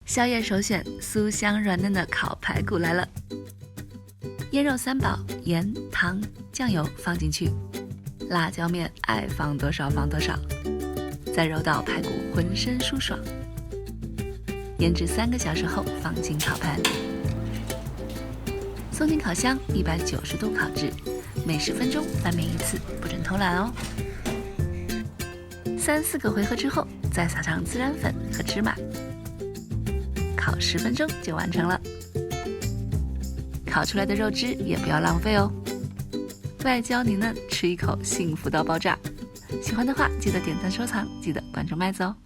宵夜首选酥香软嫩的烤排骨来了。腌肉3宝，盐、糖、酱油放进去，辣椒面爱放多少放多少，再揉到排骨浑身舒爽。腌制3个小时后放进烤盘，送进烤箱190度烤制，每10分钟翻面1次，不准偷懒哦。3、4个回合之后，再撒上孜然粉和芝麻，烤10分钟就完成了。烤出来的肉汁也不要浪费哦，外焦里嫩，吃一口幸福到爆炸。喜欢的话记得点赞收藏，记得关注麦子哦。